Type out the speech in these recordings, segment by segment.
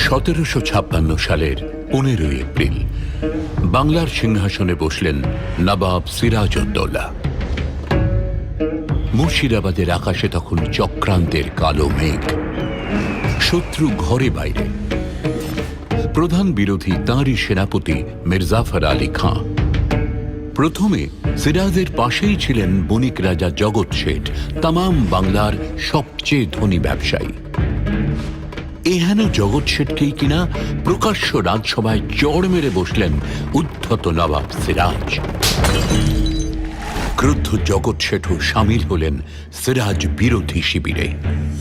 1756 সালের 15 এপ্রিল বাংলার সিংহাসনে বসলেন নবাব সিরাজউদ্দৌলা। মুর্শিদাবাদের আকাশে তখন চক্রান্তের কালো মেঘ, শত্রু ঘরে বাইরে। প্রধান বিরোধী তাঁরই সেনাপতি মির্জাফর আলী খাঁ। প্রথমে সিরাজের পাশেই ছিলেন বণিক রাজা জগৎ শেঠ, তামাম বাংলার সবচেয়ে ধনী ব্যবসায়ী। এহেন জগৎ শেঠকেই কিনা প্রকাশ্য রাজসভায় চড় মেরে বসলেন উদ্ধত নবাব সিরাজ। ক্রুদ্ধ জগৎ শেঠও সামিল হলেন সিরাজ বিরোধী শিবিরে।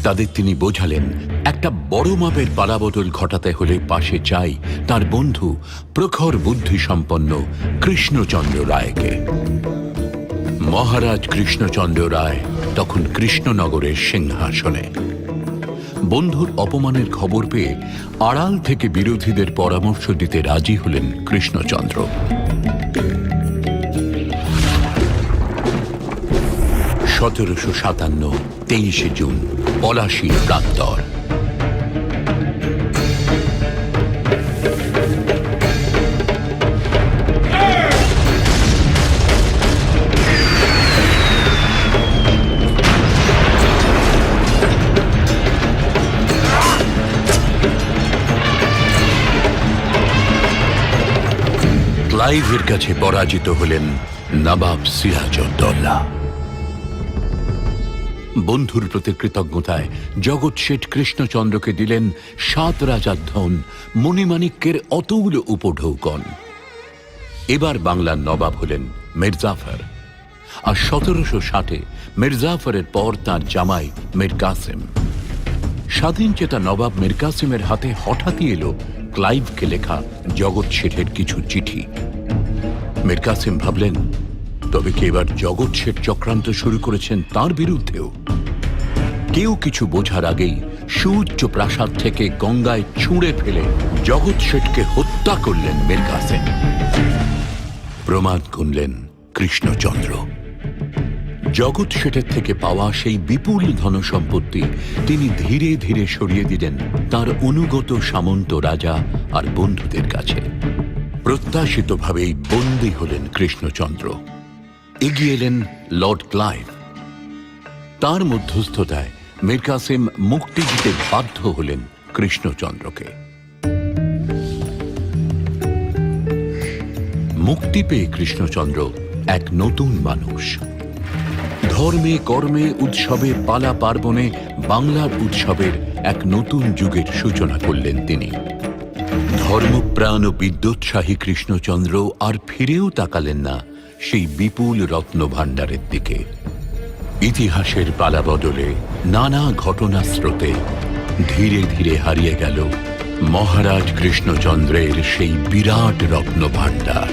তাদের তিনি বোঝালেন, একটা বড় মাপের পালাবদল ঘটাতে হলে পাশে চাই তার বন্ধু প্রখর বুদ্ধিসম্পন্ন কৃষ্ণচন্দ্র রায়কে। মহারাজ কৃষ্ণচন্দ্র রায় তখন কৃষ্ণনগরের সিংহাসনে। বন্ধুর অপমানের খবর পেয়ে আড়াল থেকে বিরোধীদের পরামর্শ দিতে রাজি হলেন কৃষ্ণচন্দ্র। 1757 23 জুন পলাশীর প্রান্তর। ক্লাইভের কাছে পরাজিত হলেন নবাব সিরাজউদ্দৌলা। বন্ধুর প্রতি কৃতজ্ঞতায় জগৎ শেঠ কৃষ্ণচন্দ্রকে দিলেন 7 রাজার ধন, মণিমাণিক্যের অতগুলো উপঢৌকন। এবার বাংলার নবাব হলেন মির্জাফর। আর 1760 মির্জাফরের পর তার জামাই মীর কাসেম। স্বাধীন চেতা নবাব মীর কাসেমের হাতে হঠাৎই এলো ক্লাইভকে লেখা জগৎ শেঠের কিছু চিঠি। মীর কাসেম ভাবলেন, তবে কি এবার জগৎ শেঠ চক্রান্ত শুরু করেছেন তার বিরুদ্ধেও? কেউ কিছু বোঝার আগেই সুউচ্চ প্রাসাদ থেকে গঙ্গায় ছুঁড়ে ফেলে জগৎ শেঠকে হত্যা করলেন মীর কাসেম। প্রমাদ গুনলেন কৃষ্ণচন্দ্র। জগৎ শেঠের থেকে পাওয়া সেই বিপুল ধনসম্পত্তি তিনি ধীরে ধীরে সরিয়ে দিলেন তার অনুগত সামন্ত রাজা আর বন্ধুদের কাছে। প্রত্যাশিতভাবেই বন্দী হলেন কৃষ্ণচন্দ্র। এগিয়ে এলেন লর্ড ক্লাইভ। তার মধ্যস্থতায় মীর কাসেম মুক্তি দিতে বাধ্য হলেন কৃষ্ণচন্দ্রকে। মুক্তি পেয়ে কৃষ্ণচন্দ্র এক নতুন মানুষ। ধর্মে কর্মে উৎসবে পালা পার্বণে বাংলার উৎসবের এক নতুন যুগের সূচনা করলেন তিনি। ধর্মপ্রাণ ও বিদ্যোৎসাহী কৃষ্ণচন্দ্র আর ফিরেও তাকালেন না সেই বিপুল রত্ন ভাণ্ডারের দিকে। ইতিহাসের পালা বদলে নানা ঘটনা স্রোতে ধীরে ধীরে হারিয়ে গেল মহারাজ কৃষ্ণচন্দ্রের সেই বিরাট রত্ন ভাণ্ডার।